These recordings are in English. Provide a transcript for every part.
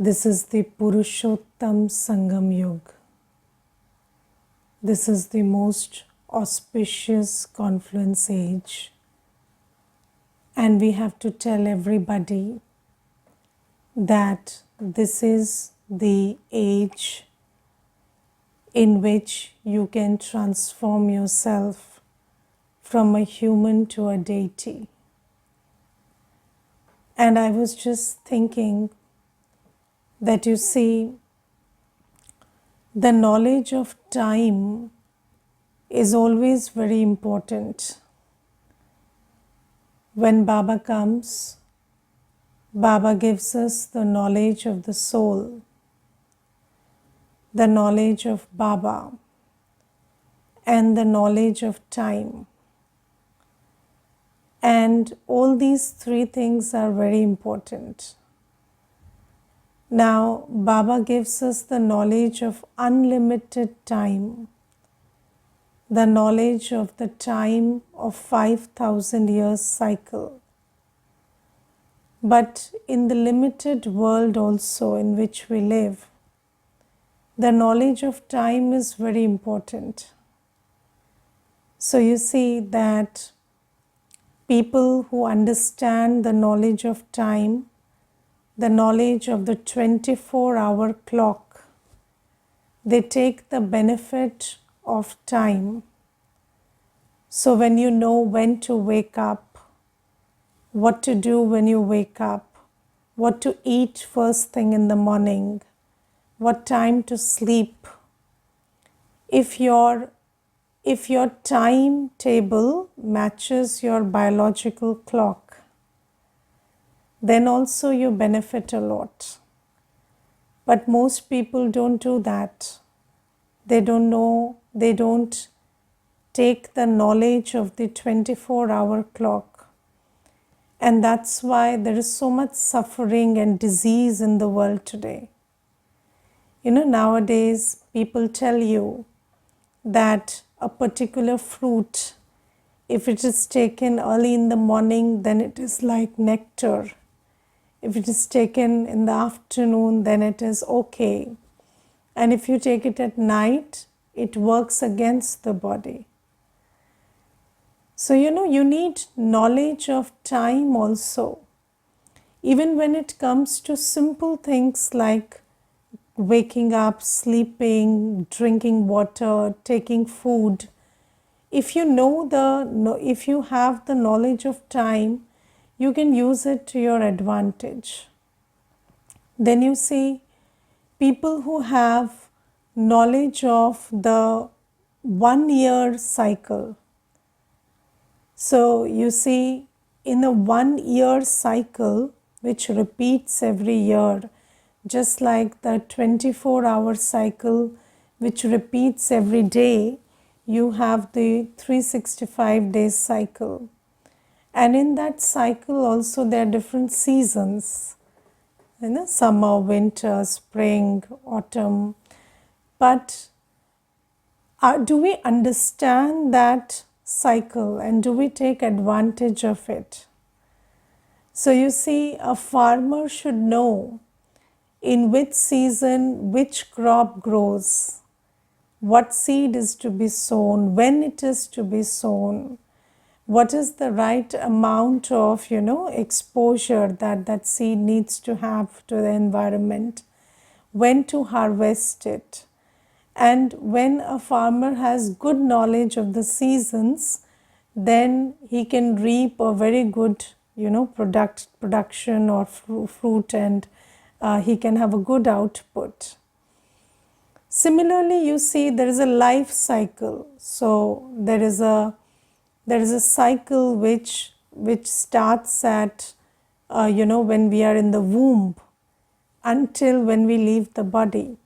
This is the Purushottam Sangam Yug. This is the most auspicious confluence age. And we have to tell everybody that this is the age in which you can transform yourself from a human to a deity. And I was just thinking that you see, the knowledge of time is always very important. When Baba comes, Baba gives us the knowledge of the soul, the knowledge of Baba, and the knowledge of time. And all these three things are very important. Now, Baba gives us the knowledge of unlimited time, the knowledge of the time of 5,000 years cycle. But in the limited world also in which we live, the knowledge of time is very important. So you see that people who understand the knowledge of time, the knowledge of the 24-hour clock, they take the benefit of time. So when you know when to wake up, what to do when you wake up, what to eat first thing in the morning, what time to sleep, if your timetable matches your biological clock, then also you benefit a lot. But most people don't do that. They don't know, they don't take the knowledge of the 24-hour clock. And that's why there is so much suffering and disease in the world today. Nowadays people tell you that a particular fruit, if it is taken early in the morning, then it is like nectar. If it is taken in the afternoon, then it is okay. And if you take it at night, it works against the body. So, you need knowledge of time also. Even when it comes to simple things like waking up, sleeping, drinking water, taking food, if you have the knowledge of time, you can use it to your advantage. Then you see people who have knowledge of the 1 year cycle. So you see, in a 1 year cycle, which repeats every year, just like the 24-hour cycle, which repeats every day, you have the 365 days cycle. And in that cycle also there are different seasons, summer, winter, spring, autumn. But do we understand that cycle and do we take advantage of it? So you see, a farmer should know in which season which crop grows, what seed is to be sown, when it is to be sown, what is the right amount of exposure that seed needs to have to the environment, when to harvest it. And when a farmer has good knowledge of the seasons, then he can reap a very good production or fruit, and he can have a good output. Similarly, you see there is a life cycle. So there is a cycle which starts at when we are in the womb until when we leave the body.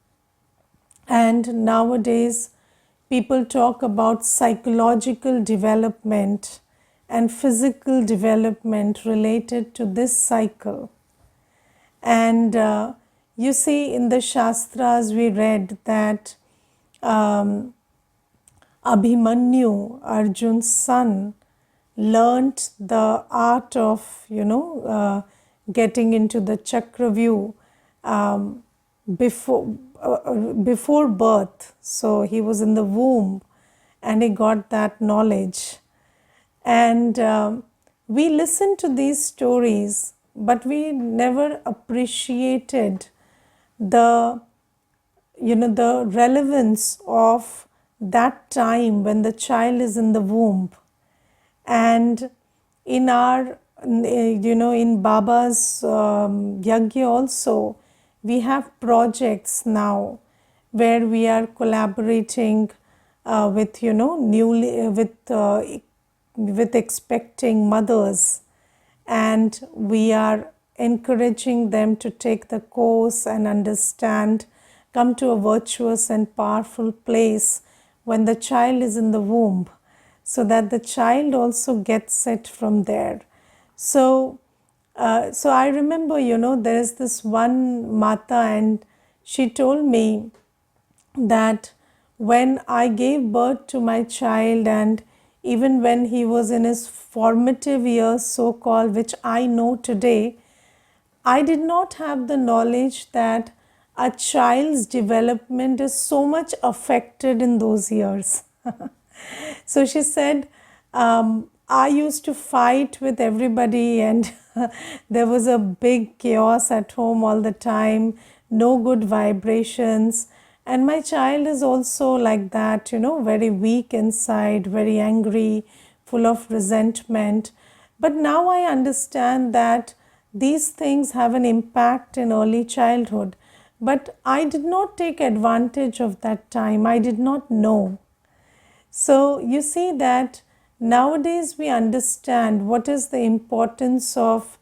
And nowadays people talk about psychological development and physical development related to this cycle. And you see, in the Shastras we read that Abhimanyu, Arjun's son, learnt the art of getting into the Chakravyu um, before birth. So he was in the womb and he got that knowledge. And we listened to these stories, but we never appreciated the the relevance of that time when the child is in the womb. And in our in Baba's yagya also, we have projects now where we are collaborating with newly with expecting mothers, and we are encouraging them to take the course and understand, come to a virtuous and powerful place when the child is in the womb, so that the child also gets it from there. So, so I remember, there is this one Mata, and she told me that when I gave birth to my child, and even when he was in his formative years, so called, which I know today, I did not have the knowledge that a child's development is so much affected in those years. So she said, I used to fight with everybody, and there was a big chaos at home all the time, no good vibrations. And my child is also like that, very weak inside, very angry, full of resentment. But now I understand that these things have an impact in early childhood. But I did not take advantage of that time. I did not know. So you see that nowadays we understand what is the importance of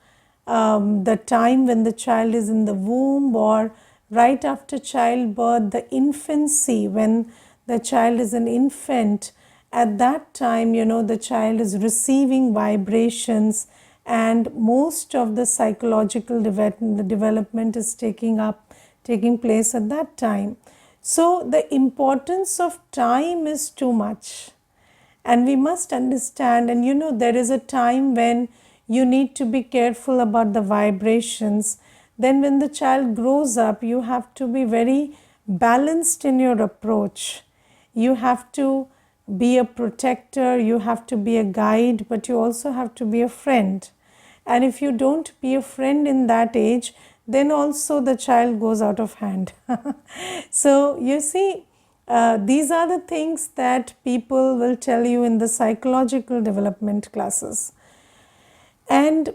the time when the child is in the womb, or right after childbirth, the infancy, when the child is an infant. At that time, the child is receiving vibrations, and most of the psychological development is taking place at that time. So the importance of time is too much, and we must understand. And there is a time when you need to be careful about the vibrations. Then when the child grows up, you have to be very balanced in your approach. You have to be a protector, you have to be a guide, but you also have to be a friend. And if you don't be a friend in that age, then also the child goes out of hand. So you see, these are the things that people will tell you in the psychological development classes. And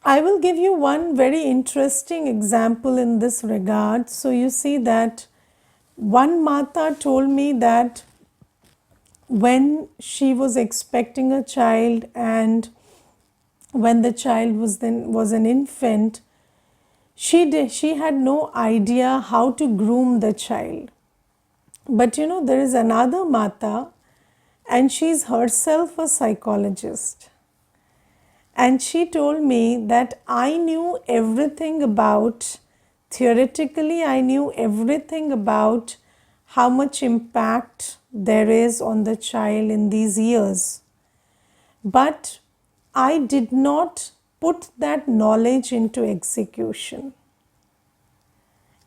I will give you one very interesting example in this regard. So you see that one Mata told me that when she was expecting a child, and when the child was an infant, she had no idea how to groom the child. But there is another Mata, and she's herself a psychologist. And she told me that I knew everything about, theoretically, I knew everything about how much impact there is on the child in these years. But I did not put that knowledge into execution.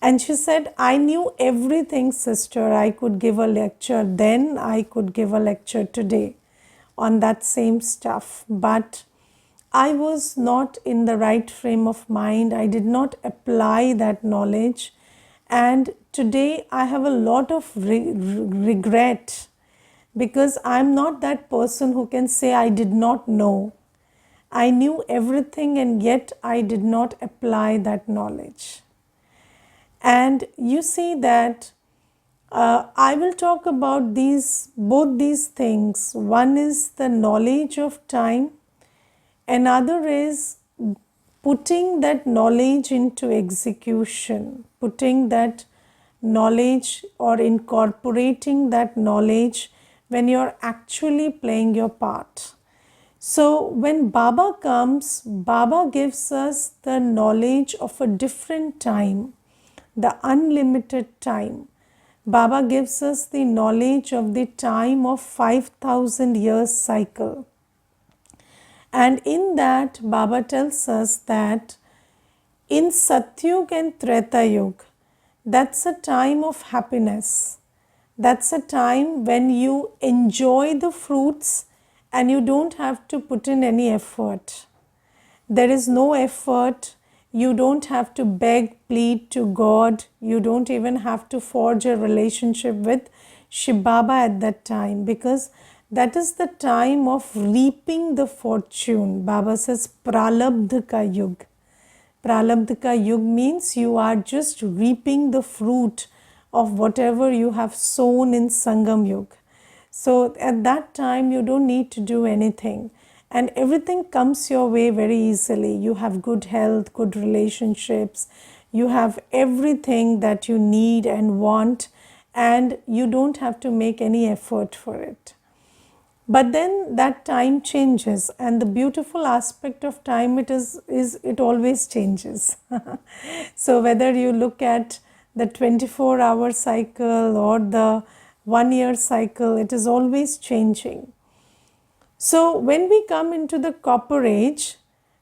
And she said, I knew everything, sister. I could give a lecture then, I could give a lecture today on that same stuff. But I was not in the right frame of mind. I did not apply that knowledge. And today I have a lot of regret, because I'm not that person who can say I did not know. I knew everything, and yet I did not apply that knowledge. And you see that I will talk about both these things. One is the knowledge of time. Another is putting that knowledge into execution, putting that knowledge or incorporating that knowledge when you're actually playing your part. So when Baba comes, Baba gives us the knowledge of a different time, the unlimited time. Baba gives us the knowledge of the time of 5,000 years cycle. And in that, Baba tells us that In Satyug and Treta Yuga, that's a time of happiness. That's a time when you enjoy the fruits and you don't have to put in any effort. There is no effort. You don't have to beg, plead to God. You don't even have to forge a relationship with Shiv Baba at that time, because that is the time of reaping the fortune. Baba says Pralabdha ka yug. Pralabdha ka yug means you are just reaping the fruit of whatever you have sown in Sangam Yug. So at that time, you don't need to do anything, and everything comes your way very easily. You have good health, good relationships, you have everything that you need and want, and you don't have to make any effort for it. But then that time changes, and the beautiful aspect of time is it always changes. So whether you look at the 24-hour cycle or the 1 year cycle, it is always changing. So when we come into the copper age,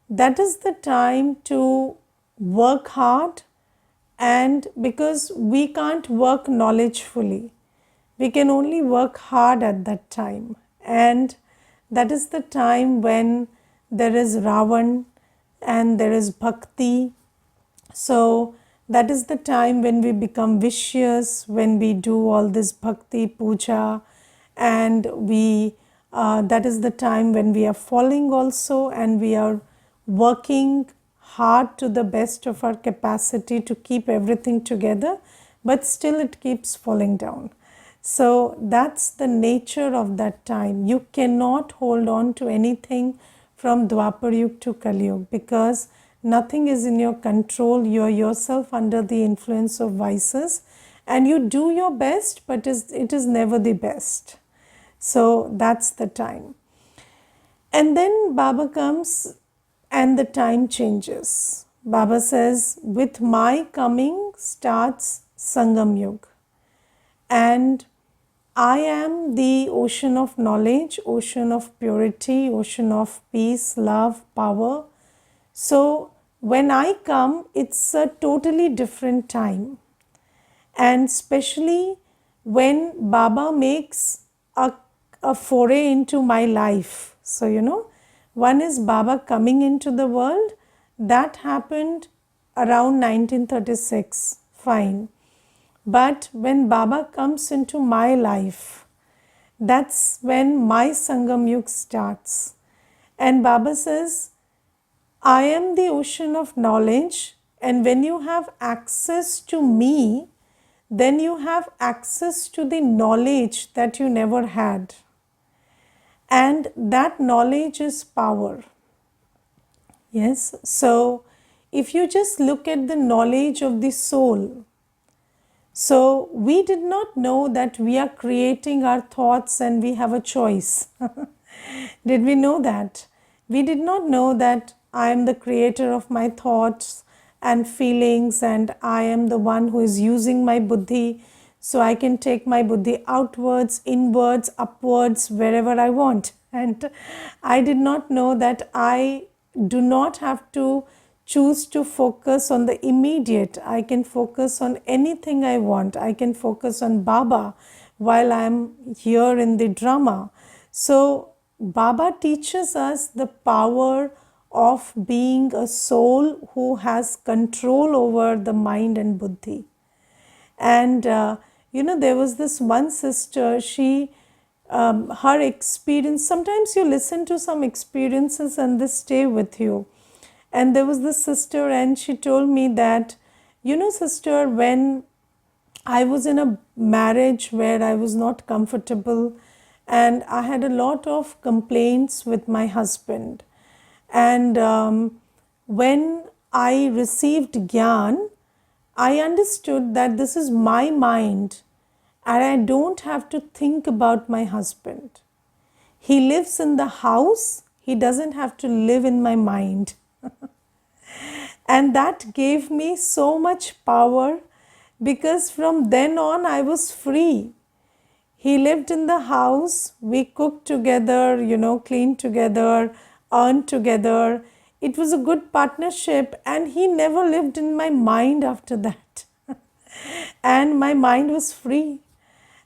that is the time to work hard, and because we can't work knowledgefully, we can only work hard at that time. And that is the time when there is Ravan and there is Bhakti. So that is the time when we become vicious, when we do all this Bhakti puja, and that is the time when we are falling also, and we are working hard to the best of our capacity to keep everything together, but still it keeps falling down. So that's the nature of that time. You cannot hold on to anything from Dwapar Yuga to Kali Yuga, because nothing is in your control. You are yourself under the influence of vices, and you do your best, but it is never the best. So that's the time. And then Baba comes and the time changes. Baba says, with my coming starts Sangam Yuga. And I am the ocean of knowledge, ocean of purity, ocean of peace, love, power. So when I come, it's a totally different time. And especially when Baba makes a foray into my life. So, one is Baba coming into the world. That happened around 1936. Fine. But when Baba comes into my life, that's when my Sangam Yuga starts. And Baba says, I am the ocean of knowledge, and when you have access to me, then you have access to the knowledge that you never had. And that knowledge is power. Yes, so if you just look at the knowledge of the soul, so we did not know that we are creating our thoughts and we have a choice. Did we know that? We did not know that I am the creator of my thoughts and feelings, and I am the one who is using my buddhi, so I can take my buddhi outwards, inwards, upwards, wherever I want. And I did not know that I do not have to choose to focus on the immediate. I can focus on anything I want. I can focus on Baba while I am here in the drama. So Baba teaches us the power of being a soul who has control over the mind and buddhi. And there was this one sister, her experience, sometimes you listen to some experiences and they stay with you. And there was this sister, and she told me that, sister, when I was in a marriage where I was not comfortable, and I had a lot of complaints with my husband. And when I received Gyan, I understood that this is my mind, and I don't have to think about my husband. He lives in the house, he doesn't have to live in my mind. And that gave me so much power, because from then on I was free. He lived in the house, we cooked together, cleaned together, earned together. it was a good partnership, and he never lived in my mind after that. And my mind was free.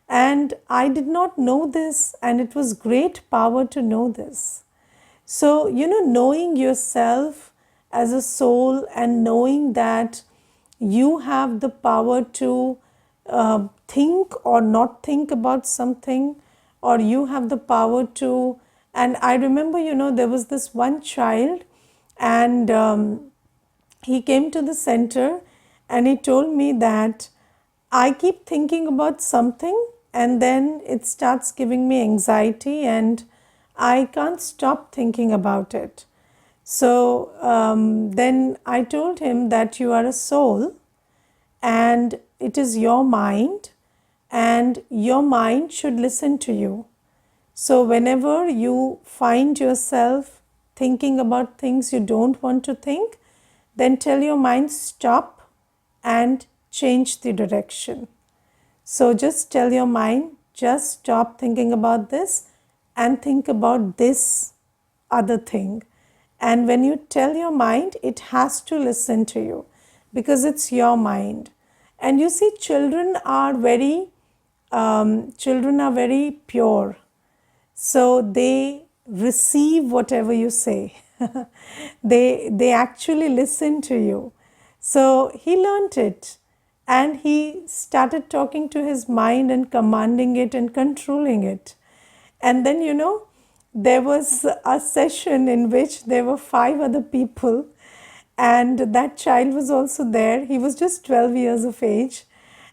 And I did not know this, and it was great power to know this. So, knowing yourself as a soul and knowing that you have the power to think or not think about something, or you have the power to. And I remember, there was this one child, and he came to the center and he told me that I keep thinking about something and then it starts giving me anxiety and I can't stop thinking about it. So then I told him that you are a soul and it is your mind, and your mind should listen to you. So whenever you find yourself thinking about things you don't want to think, then tell your mind stop and change the direction. So just tell your mind, just stop thinking about this and think about this other thing. And when you tell your mind, it has to listen to you because it's your mind. And you see, children are very pure. So they receive whatever you say. They actually listen to you. So he learnt it and he started talking to his mind and commanding it and controlling it. And then, there was a session in which there were 5 other people, and that child was also there. He was just 12 years of age,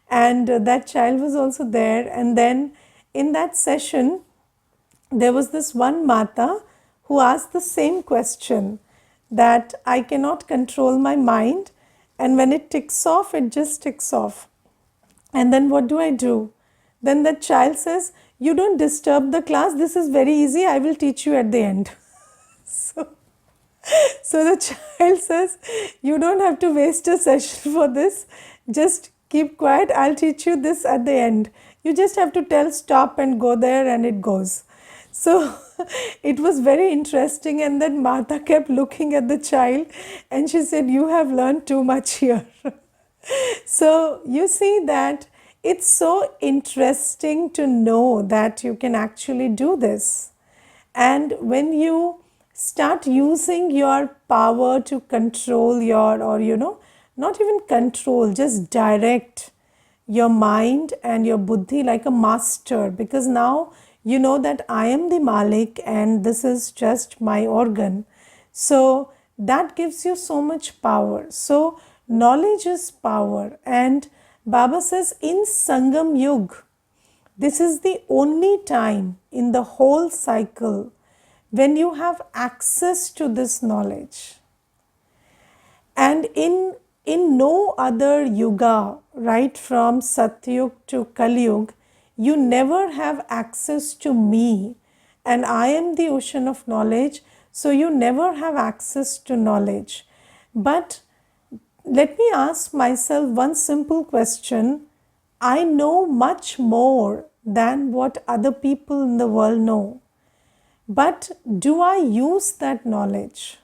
and that child was also there. And then in that session, there was this one Mata who asked the same question, that I cannot control my mind, and when it ticks off, it just ticks off. And then what do I do? Then the child says, you don't disturb the class, this is very easy, I will teach you at the end. So the child says, you don't have to waste a session for this, just keep quiet, I'll teach you this at the end. You just have to tell stop and go there, and it goes. So it was very interesting, and then Mata kept looking at the child and she said, you have learned too much here. So you see that it's so interesting to know that you can actually do this. And when you start using your power to control your, or not even control, just direct your mind and your buddhi like a master, because now you know that I am the Malik and this is just my organ. So that gives you so much power. So knowledge is power, and Baba says in Sangam Yug, this is the only time in the whole cycle when you have access to this knowledge. And in no other yuga, right from Satyug to Kalyug, you never have access to me, and I am the ocean of knowledge, so you never have access to knowledge. But let me ask myself one simple question. I know much more than what other people in the world know. But do I use that knowledge?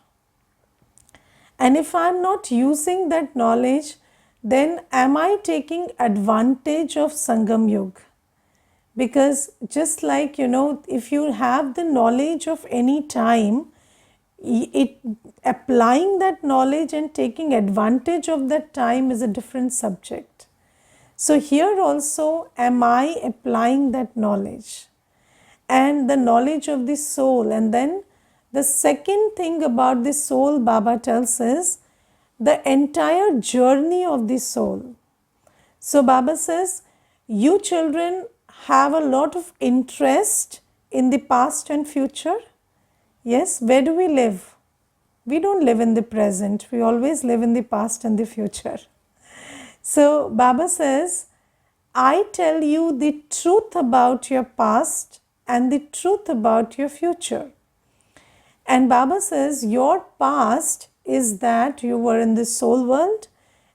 And if I'm not using that knowledge, then am I taking advantage of Sangam Yuga? Because just like, if you have the knowledge of any time, applying that knowledge and taking advantage of that time is a different subject. So here also, am I applying that knowledge? And the knowledge of the soul. And then the second thing about the soul, Baba tells is the entire journey of the soul. So Baba says, you children have a lot of interest in the past and future. Yes, where do we live? We don't live in the present. We always live in the past and the future. So Baba says, I tell you the truth about your past and the truth about your future. And Baba says, your past is that you were in the soul world,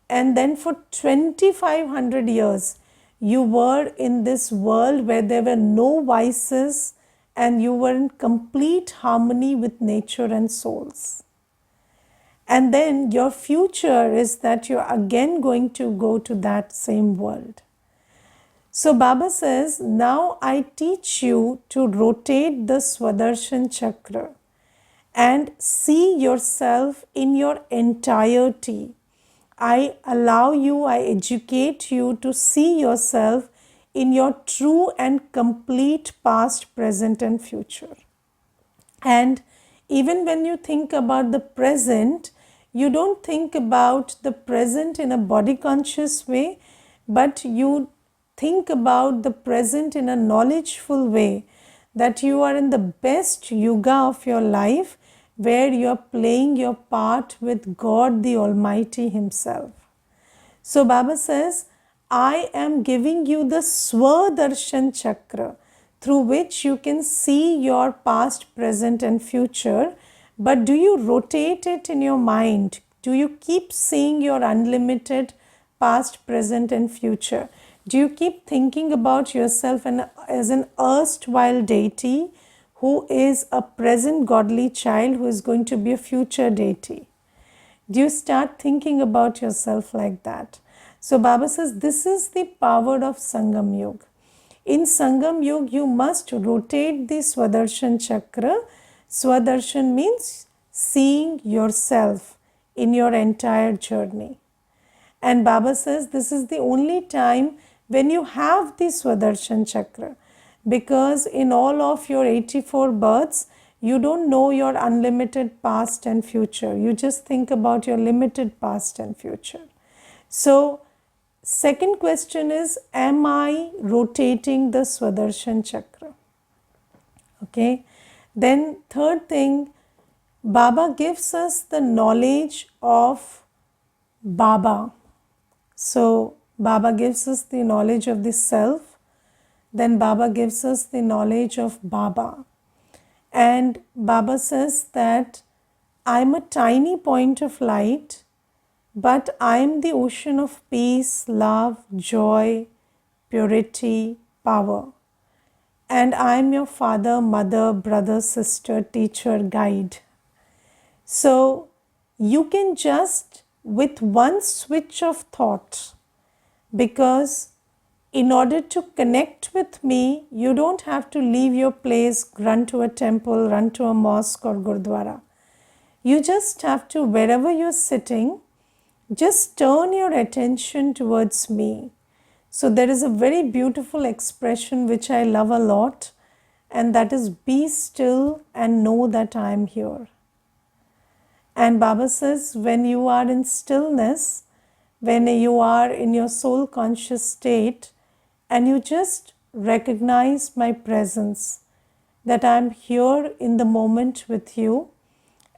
and then for 2500 years you were in this world where there were no vices and you were in complete harmony with nature and souls. And then your future is that you're again going to go to that same world. So Baba says, now I teach you to rotate the Swadershan Chakra and see yourself in your entirety. I allow you, I educate you to see yourself in your true and complete past, present, and future. And even when you think about the present, you don't think about the present in a body conscious way, but you think about the present in a knowledgeful way, that you are in the best yuga of your life, where you are playing your part with God the Almighty Himself. So Baba says, I am giving you the Swadershan Chakra, through which you can see your past, present, and future. But do you rotate it in your mind? Do you keep seeing your unlimited past, present, and future? Do you keep thinking about yourself as an erstwhile deity who is a present godly child who is going to be a future deity? Do you start thinking about yourself like that? So Baba says this is the power of Sangam Yoga. In Sangam Yoga, you must rotate the Swadershan Chakra. Swadershan means seeing yourself in your entire journey. And Baba says this is the only time when you have the Swadershan Chakra, because in all of your 84 births, you don't know your unlimited past and future. You just think about your limited past and future. So, second question is, am I rotating the Swadershan Chakra? Okay. Then third thing, Baba gives us the knowledge of Baba. So, Baba gives us the knowledge of the self. Then Baba gives us the knowledge of Baba. And Baba says that I'm a tiny point of light, but I'm the ocean of peace, love, joy, purity, power. And I'm your father, mother, brother, sister, teacher, guide. So you can just, with one switch of thought, because in order to connect with me, you don't have to leave your place, run to a temple, run to a mosque or gurdwara. You just have to, wherever you're sitting, just turn your attention towards me. So there is a very beautiful expression which I love a lot, and that is, be still and know that I am here. And Baba says, when you are in stillness, when you are in your soul conscious state, and you just recognize my presence, that I am here in the moment with you,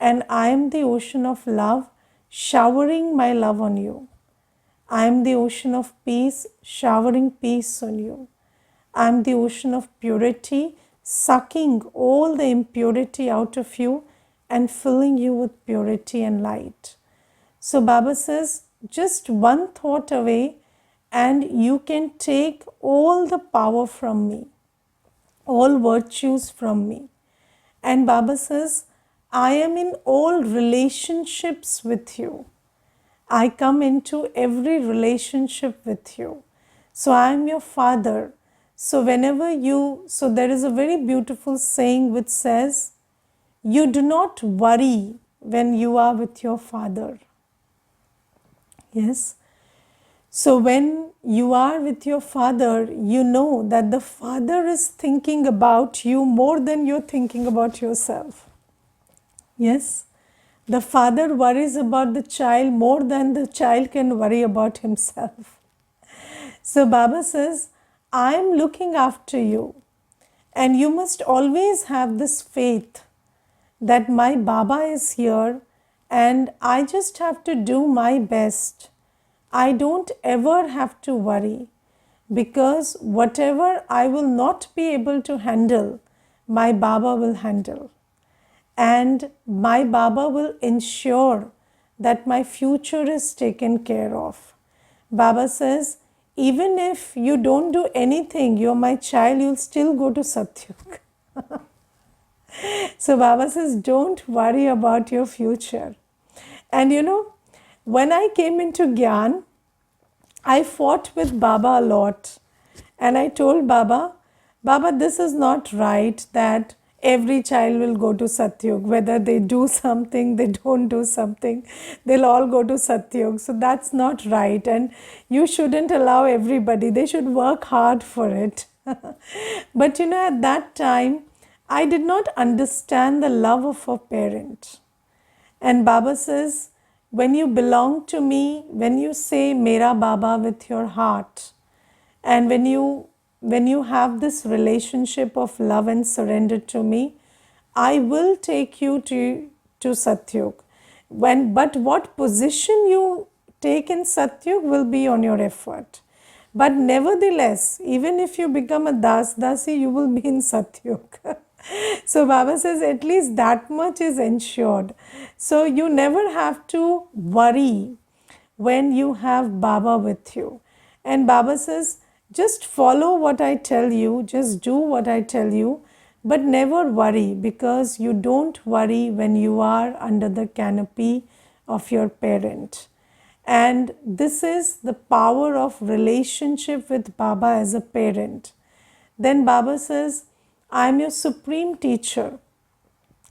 and I am the ocean of love, showering my love on you. I am the ocean of peace, showering peace on you. I am the ocean of purity, sucking all the impurity out of you and filling you with purity and light. So Baba says, just one thought away and you can take all the power from me, all virtues from me. And Baba says, I am in all relationships with you. I come into every relationship with you. So I am your father. So so there is a very beautiful saying which says, you do not worry when you are with your father. Yes. So when you are with your father, you know that the father is thinking about you more than you're thinking about yourself. Yes. The father worries about the child more than the child can worry about himself. So Baba says, I am looking after you, and you must always have this faith that my Baba is here and I just have to do my best. I don't ever have to worry, because whatever I will not be able to handle, my Baba will handle. And my Baba will ensure that my future is taken care of. Baba says, even if you don't do anything, you're my child, you'll still go to Satyug. So Baba says, don't worry about your future. And when I came into Gyan, I fought with Baba a lot. And I told Baba, Baba, this is not right that every child will go to Satyug. Whether they do something, they don't do something, they'll all go to Satyug. So that's not right. And you shouldn't allow everybody, they should work hard for it. But at that time, I did not understand the love of a parent. And Baba says, when you belong to me, when you say Mera Baba with your heart, and when you have this relationship of love and surrender to me, I will take you to Satyug. But what position you take in Satyug will be on your effort. But nevertheless, even if you become a dasi, you will be in Satyug. So Baba says at least that much is ensured. So you never have to worry when you have Baba with you. And Baba says, just follow what I tell you, just do what I tell you, but never worry, because you don't worry when you are under the canopy of your parent. And this is the power of relationship with Baba as a parent. Then Baba says, I am your supreme teacher.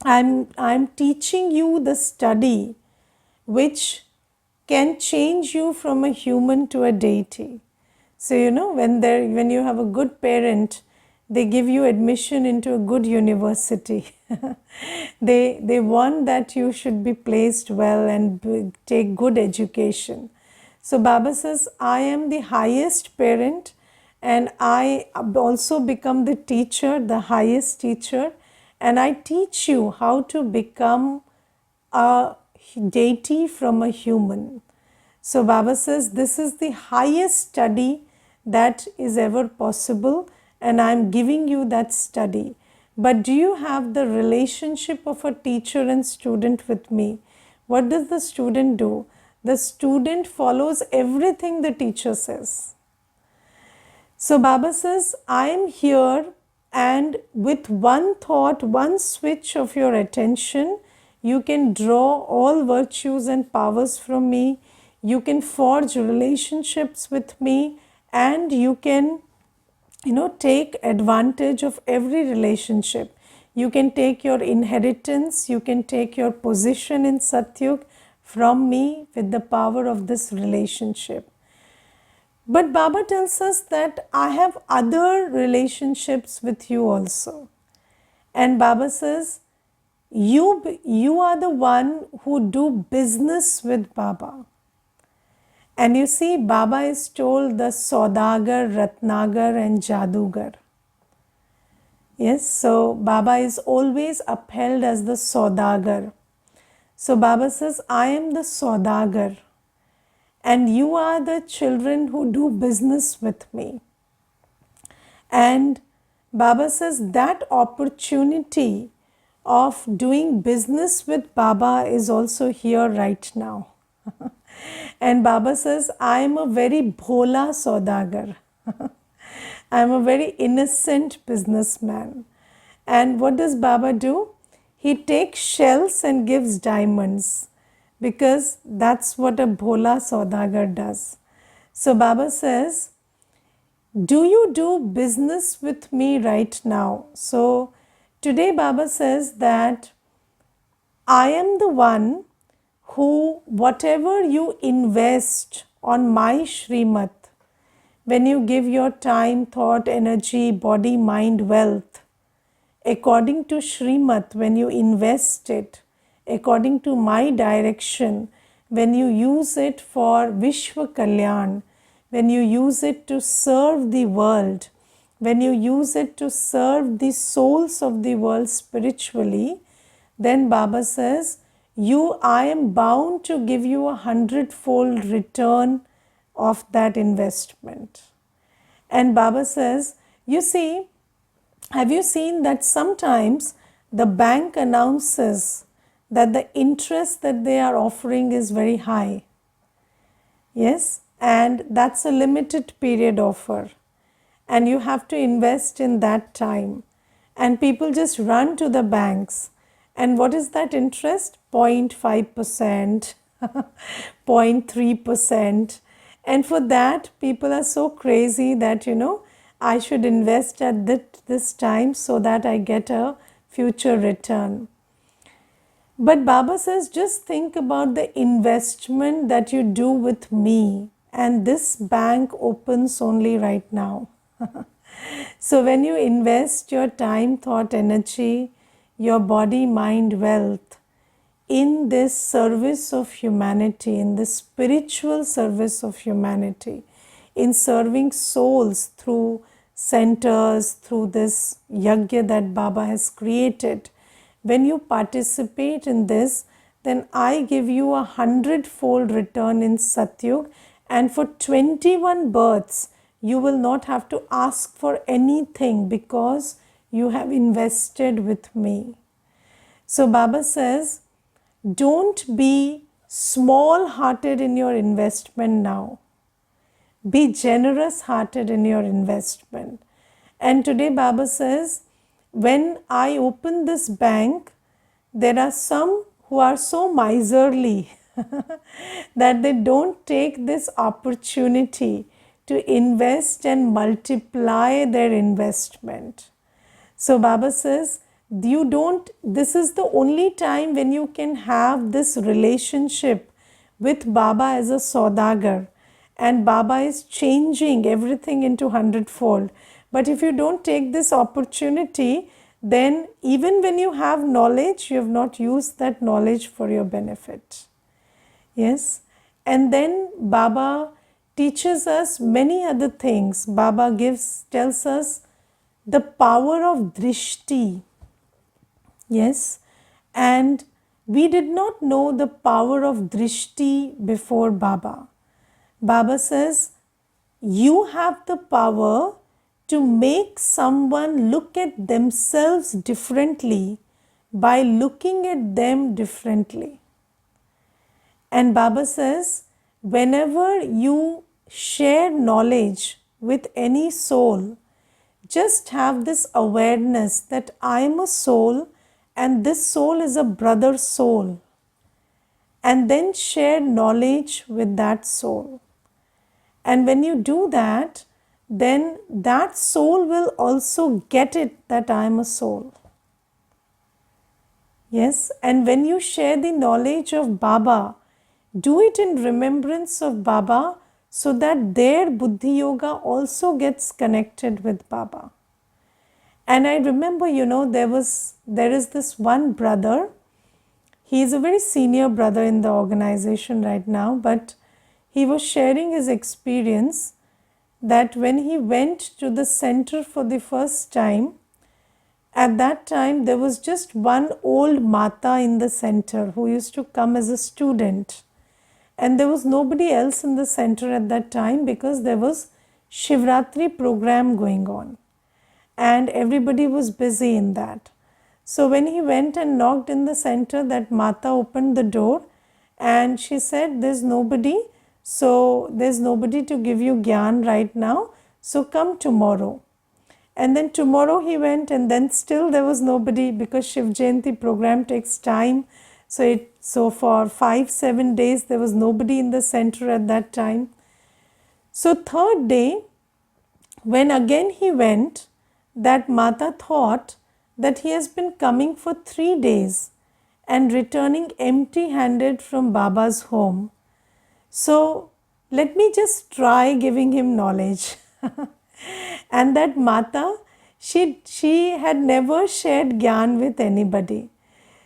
I'm teaching you the study which can change you from a human to a deity. So when you have a good parent, they give you admission into a good university. They want that you should be placed well and take good education. So Baba says, I am the highest parent, and I also become the teacher, the highest teacher, and I teach you how to become a deity from a human. So Baba says, this is the highest study that is ever possible, and I am giving you that study. But do you have the relationship of a teacher and student with me? What does the student do? The student follows everything the teacher says. So Baba says, I am here, and with one thought, one switch of your attention, you can draw all virtues and powers from me. You can forge relationships with me, and you can take advantage of every relationship. You can take your inheritance, you can take your position in Satyug from me with the power of this relationship. But Baba tells us that I have other relationships with you also. And Baba says, you are the one who do business with Baba. And you see, Baba is told the Saudagar, Ratnagar and Jadugar. Yes, so Baba is always upheld as the Saudagar. So Baba says, I am the Saudagar, and you are the children who do business with me. And Baba says that opportunity of doing business with Baba is also here right now. And Baba says, I am a very bhola saudagar. I am a very innocent businessman. And what does Baba do? He takes shells and gives diamonds, because that's what a bhola saudagar does. So Baba says, do you do business with me right now? So today Baba says that I am the one who, whatever you invest on my Shrimat, when you give your time, thought, energy, body, mind, wealth, according to Shrimat, when you invest it, according to my direction, when you use it for Vishwa Kalyan, when you use it to serve the world, when you use it to serve the souls of the world spiritually, then Baba says, I am bound to give you 100-fold return of that investment. And Baba says, you see, have you seen that sometimes the bank announces that the interest that they are offering is very high? Yes, and that's a limited period offer, and you have to invest in that time, and people just run to the banks. And what is that interest? 0.5%, 0.3%. And for that, people are so crazy that, I should invest at this time so that I get a future return. But Baba says, just think about the investment that you do with me, and this bank opens only right now. So when you invest your time, thought, energy, your body, mind, wealth in this service of humanity, in this spiritual service of humanity, in serving souls through centers, through this yajna that Baba has created, when you participate in this, then I give you 100-fold return in Satyug, and for 21 births, you will not have to ask for anything because you have invested with me. So Baba says, don't be small-hearted in your investment now. Be generous-hearted in your investment. And today Baba says, when I open this bank, there are some who are so miserly that they don't take this opportunity to invest and multiply their investment. So Baba says, this is the only time when you can have this relationship with Baba as a Saudagar, and Baba is changing everything into 100-fold. But if you don't take this opportunity, then even when you have knowledge, you have not used that knowledge for your benefit. Yes. And then Baba teaches us many other things. Baba tells us the power of drishti. Yes. And we did not know the power of drishti before Baba. Baba says, you have the power to make someone look at themselves differently by looking at them differently. And Baba says, whenever you share knowledge with any soul, just have this awareness that I am a soul and this soul is a brother soul. And then share knowledge with that soul. And when you do that, then that soul will also get it that I am a soul. Yes, and when you share the knowledge of Baba, do it in remembrance of Baba so that their Buddhi Yoga also gets connected with Baba. And I remember, there is this one brother. He is a very senior brother in the organization right now, but he was sharing his experience that when he went to the center for the first time, at that time there was just one old Mata in the center who used to come as a student. And there was nobody else in the center at that time because there was Shivratri program going on. And everybody was busy in that. So when he went and knocked in the center, that Mata opened the door and she said, there's nobody. So there's nobody to give you gyan right now. So come tomorrow. And then tomorrow he went and then still there was nobody because Shiv Jayanti program takes time. So for 5-7 days there was nobody in the center at that time. So third day, when again he went, that Mata thought that he has been coming for 3 days and returning empty-handed from Baba's home. So let me just try giving him knowledge. And that Mata, she had never shared gyan with anybody.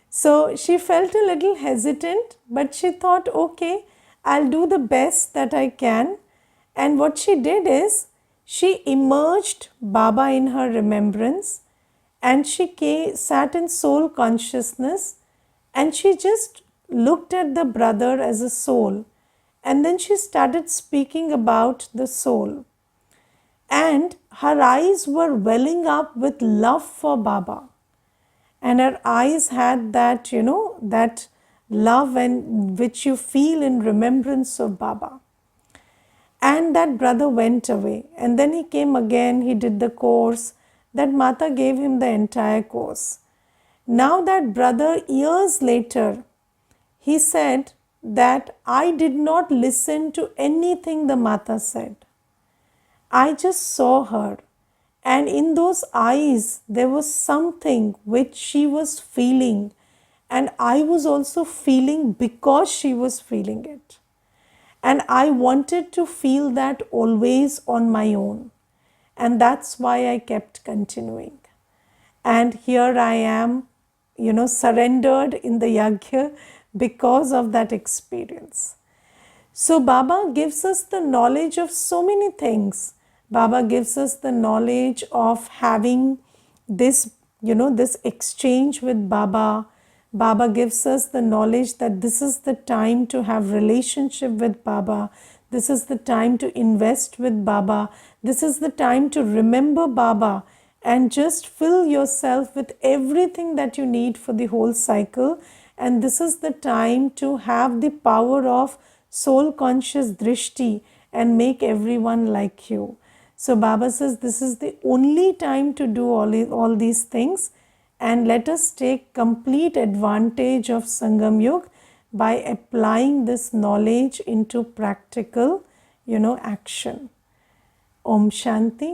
So she felt a little hesitant, but she thought, okay, I'll do the best that I can. And what she did is, she immersed Baba in her remembrance and she sat in soul consciousness and she just looked at the brother as a soul. And then she started speaking about the soul. And her eyes were welling up with love for Baba. And her eyes had that, that love and which you feel in remembrance of Baba. And that brother went away. And then he came again, he did the course. That Mata gave him the entire course. Now that brother, years later, he said that I did not listen to anything the Mata said. I just saw her, and in those eyes there was something which she was feeling, and I was also feeling because she was feeling it. And I wanted to feel that always on my own. And that's why I kept continuing. And here I am, surrendered in the yajna because of that experience. So Baba gives us the knowledge of so many things. Baba gives us the knowledge of having this, this exchange with Baba. Baba gives us the knowledge that this is the time to have relationship with Baba. This is the time to invest with Baba. This is the time to remember Baba and just fill yourself with everything that you need for the whole cycle. And this is the time to have the power of soul conscious drishti and make everyone like you. So Baba says this is the only time to do all these things, and let us take complete advantage of Sangam Yuga by applying this knowledge into practical, action. Om Shanti.